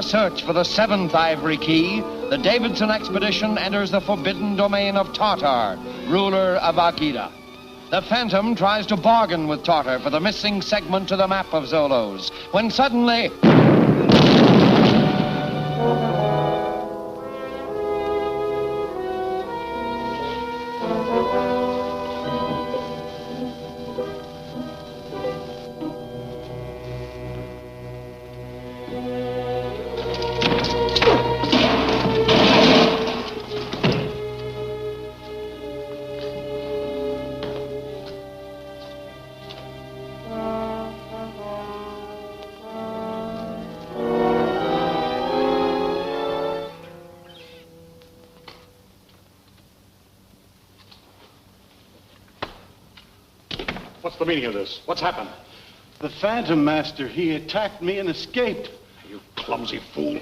search for the seventh ivory key, the Davidson expedition enters the forbidden domain of Tartar, ruler of Agida. The Phantom tries to bargain with Tartar for the missing segment to the map of Zolos, when suddenly... What's the meaning of this? What's happened? The Phantom Master, he attacked me and escaped. You clumsy fool.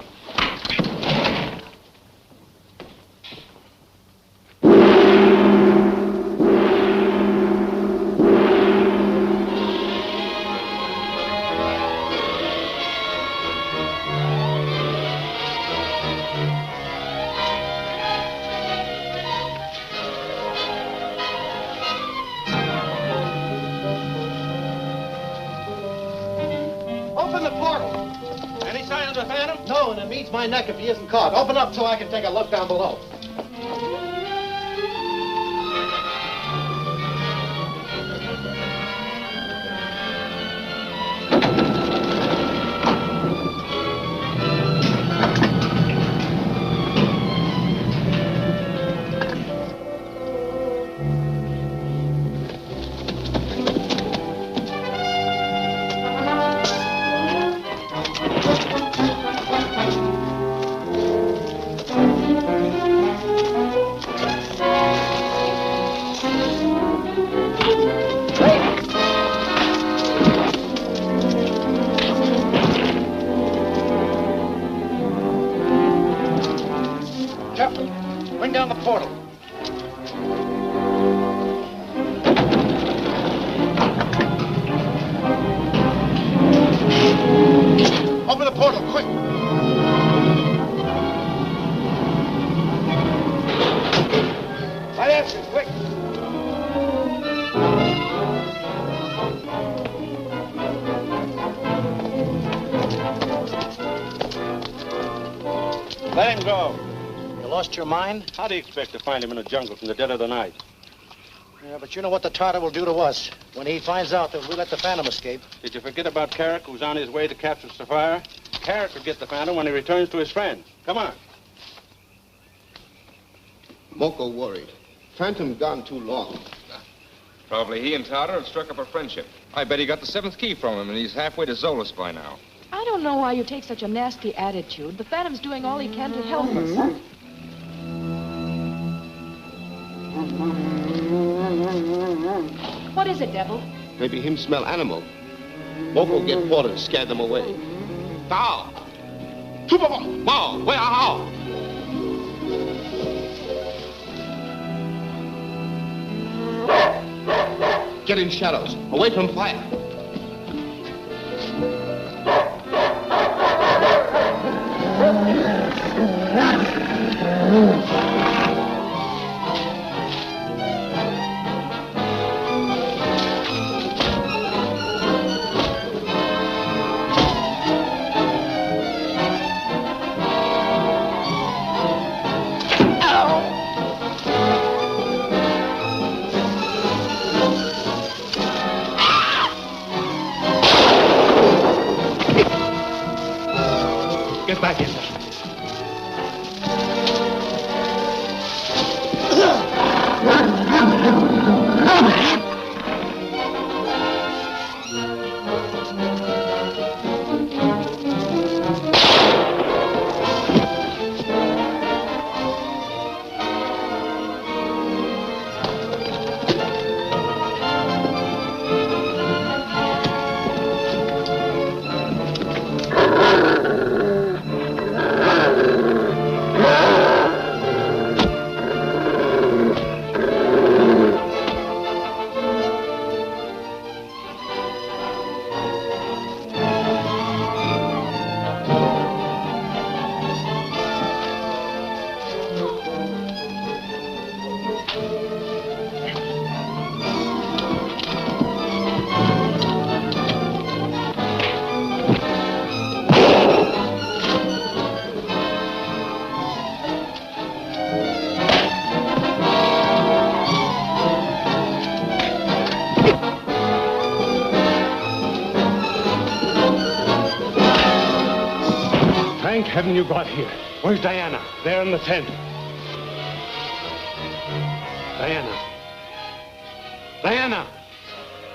My neck if he isn't caught. Open up so I can take a look down below. Let him go. You lost your mind? How do you expect to find him in the jungle from the dead of the night? Yeah, but you know what the Tartar will do to us when he finds out that we let the Phantom escape. Did you forget about Carrick, who's on his way to capture Sapphire? Carrick will get the Phantom when he returns to his friends. Come on. Moko worried. Phantom gone too long. Probably he and Tartar have struck up a friendship. I bet he got the seventh key from him, and he's halfway to Zolos by now. I don't know why you take such a nasty attitude. The Phantom's doing all he can to help us. What is it, Devil? Maybe him smell animal. Moko get Porter and scare them away. Tao! Chupamo! Mao! Where are Get in shadows, away from fire. Get back in there. haven't you got here? Where's Diana? There in the tent. Diana. Diana!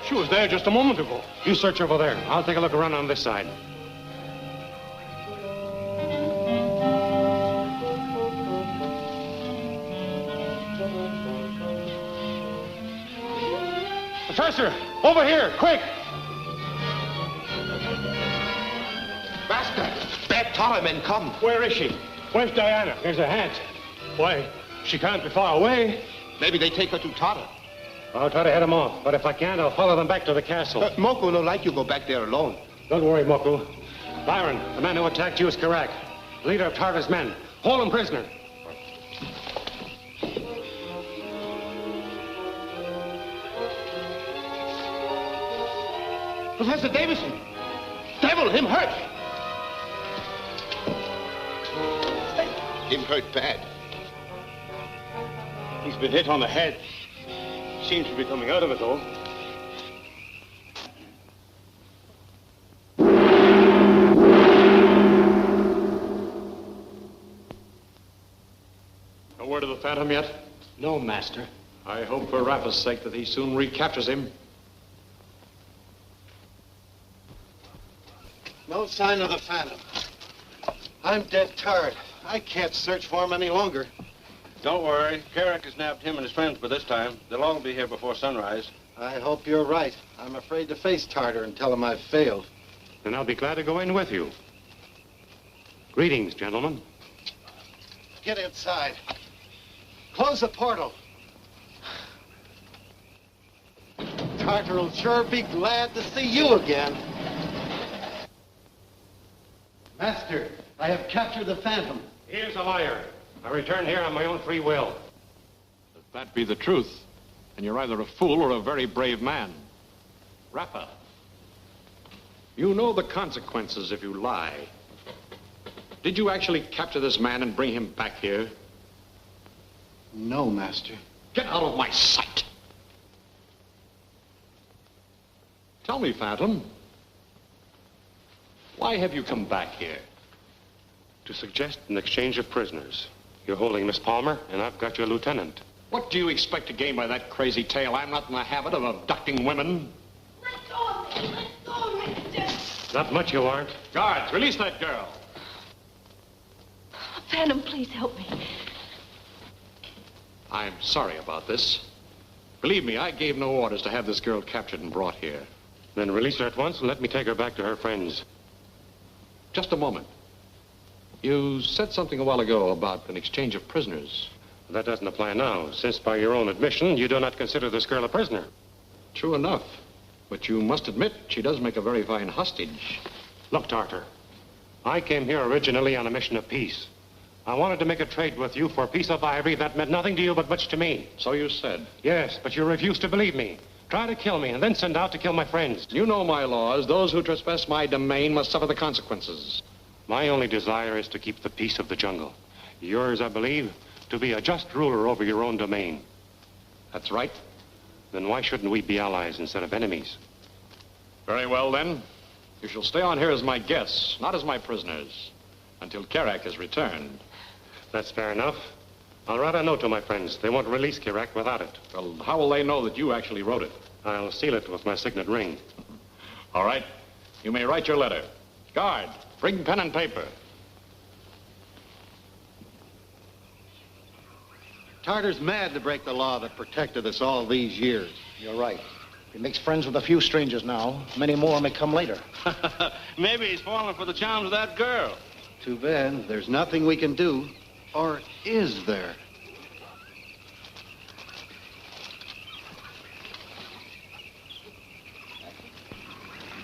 She was there just a moment ago. You search over there. I'll take a look around on this side. Professor, over here, quick! Master, bad Tartar men come. Where is she? Where's Diana? Here's her hat. Why, she can't be far away. Maybe they take her to Tartar. I'll try to head them off, but if I can't, I'll follow them back to the castle. Moko don't like you go back there alone. Don't worry, Moku. Byron, the man who attacked you is correct. Leader of Tartar's men. Hold him prisoner. Professor Davison! Devil, him hurt! Him hurt bad. He's been hit on the head. Seems to be coming out of it, though. No word of the Phantom yet? No, Master. I hope for Rafa's sake that he soon recaptures him. No sign of the Phantom. I'm dead tired. I can't search for him any longer. Don't worry. Carrick has nabbed him and his friends by this time. They'll all be here before sunrise. I hope you're right. I'm afraid to face Tartar and tell him I've failed. Then I'll be glad to go in with you. Greetings, gentlemen. Get inside. Close the portal. Tartar will sure be glad to see you again. Master, I have captured the Phantom. He is a liar. I returned here on my own free will. If that be the truth, then you're either a fool or a very brave man. Rafa, you know the consequences if you lie. Did you actually capture this man and bring him back here? No, Master. Get out of my sight. Tell me, Phantom, why have you come back here? To suggest an exchange of prisoners. You're holding Miss Palmer, and I've got your lieutenant. What do you expect to gain by that crazy tale? I'm not in the habit of abducting women. Let go of me! Let go of me! Not much you aren't. Guards, release that girl. Phantom, please help me. I'm sorry about this. Believe me, I gave no orders to have this girl captured and brought here. Then release her at once and let me take her back to her friends. Just a moment. You said something a while ago about an exchange of prisoners. That doesn't apply now, since by your own admission, you do not consider this girl a prisoner. True enough. But you must admit, she does make a very fine hostage. Look, Tartar, I came here originally on a mission of peace. I wanted to make a trade with you for a piece of ivory that meant nothing to you but much to me. So you said. Yes, but you refused to believe me. Try to kill me and then send out to kill my friends. You know my laws. Those who trespass my domain must suffer the consequences. My only desire is to keep the peace of the jungle. Yours, I believe, to be a just ruler over your own domain. That's right. Then why shouldn't we be allies instead of enemies? Very well, then. You shall stay on here as my guests, not as my prisoners, until Carrack is returned. That's fair enough. I'll write a note to my friends. They won't release Carrack without it. Well, how will they know that you actually wrote it? I'll seal it with my signet ring. All right. You may write your letter. Guard, bring pen and paper. Tartar's mad to break the law that protected us all these years. You're right. He makes friends with a few strangers now. Many more may come later. Maybe he's falling for the charms of that girl. Too bad. There's nothing we can do. Or is there?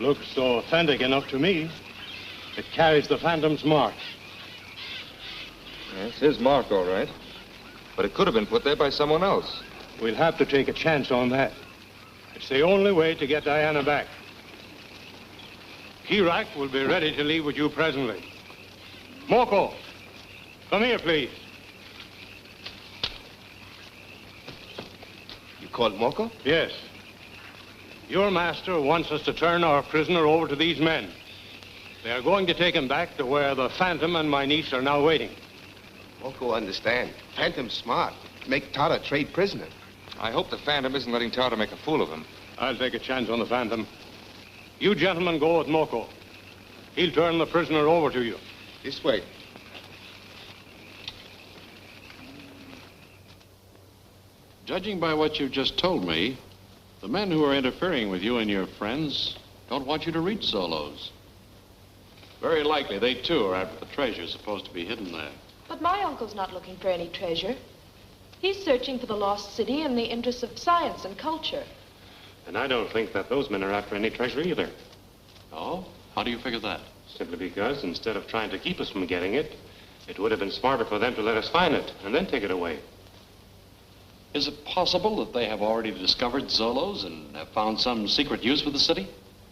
Looks so authentic enough to me. It carries the Phantom's mark. It's his mark, all right. But it could have been put there by someone else. We'll have to take a chance on that. It's the only way to get Diana back. Carrack will be ready to leave with you presently. Moko, come here, please. You called Moko? Yes. Your master wants us to turn our prisoner over to these men. They are going to take him back to where the Phantom and my niece are now waiting. Moko understand. Phantom's smart. Make Tartar trade prisoner. I hope the Phantom isn't letting Tartar make a fool of him. I'll take a chance on the Phantom. You gentlemen go with Moko. He'll turn the prisoner over to you. This way. Judging by what you've just told me, the men who are interfering with you and your friends don't want you to reach Zolo's. Very likely they, too, are after the treasure supposed to be hidden there. But my uncle's not looking for any treasure. He's searching for the lost city in the interests of science and culture. And I don't think that those men are after any treasure either. Oh? How do you figure that? Simply because instead of trying to keep us from getting it, it would have been smarter for them to let us find it and then take it away. Is it possible that they have already discovered Zolo's and have found some secret use for the city?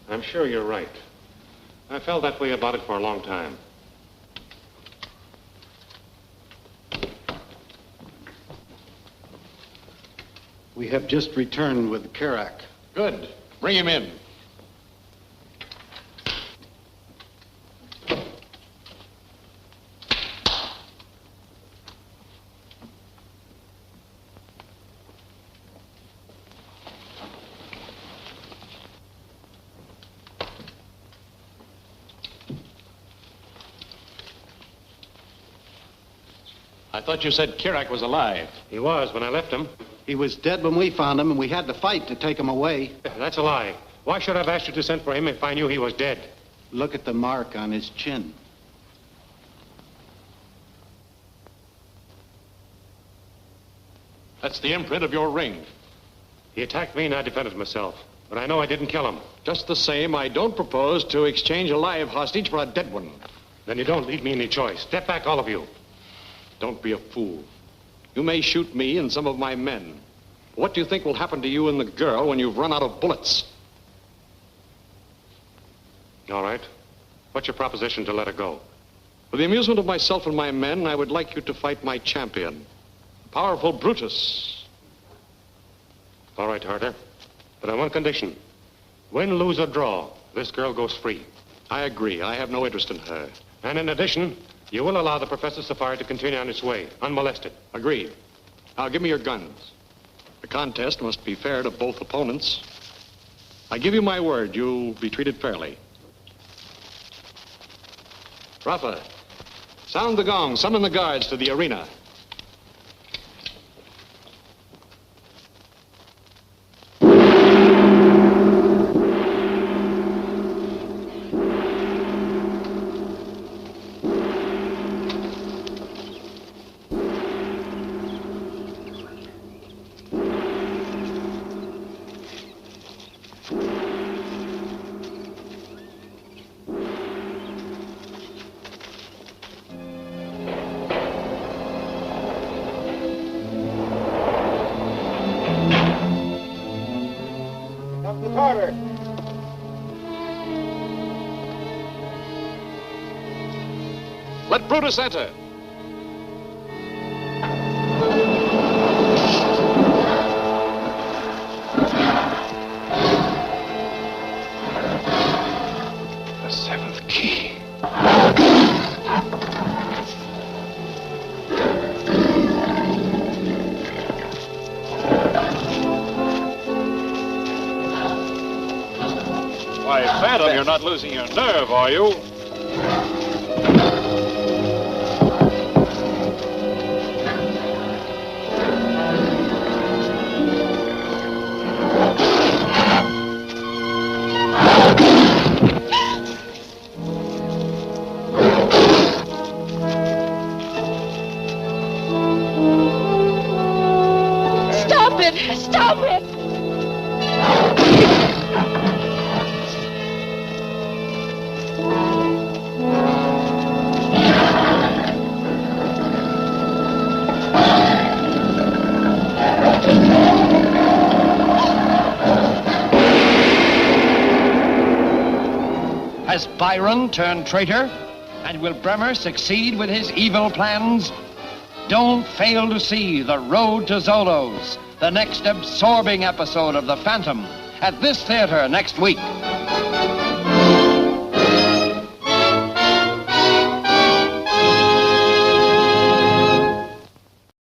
I'm sure you're right. I felt that way about it for a long time. We have just returned with Kerak. Good. Bring him in. I thought you said Kerak was alive. He was when I left him. He was dead when we found him, and we had to fight to take him away. That's a lie. Why should I have asked you to send for him if I knew he was dead? Look at the mark on his chin. That's the imprint of your ring. He attacked me and I defended myself. But I know I didn't kill him. Just the same, I don't propose to exchange a live hostage for a dead one. Then you don't leave me any choice. Step back, all of you. Don't be a fool. You may shoot me and some of my men. What do you think will happen to you and the girl when you've run out of bullets? All right. What's your proposition to let her go? For the amusement of myself and my men, I would like you to fight my champion, the powerful Brutus. All right, Tartar. But on one condition. Win, lose, or draw, this girl goes free. I agree. I have no interest in her. And in addition, you will allow the Professor's safari to continue on its way, unmolested. Agreed. Now, give me your guns. The contest must be fair to both opponents. I give you my word, you'll be treated fairly. Rafa, sound the gong. Summon the guards to the arena. Let Brutus enter. The seventh key. Why, Phantom, you're not losing your nerve, are you? Stop it! Stop it! Has Byron turned traitor? And will Bremer succeed with his evil plans? Don't fail to see The Road to Zolo's, the next absorbing episode of The Phantom, at this theater next week.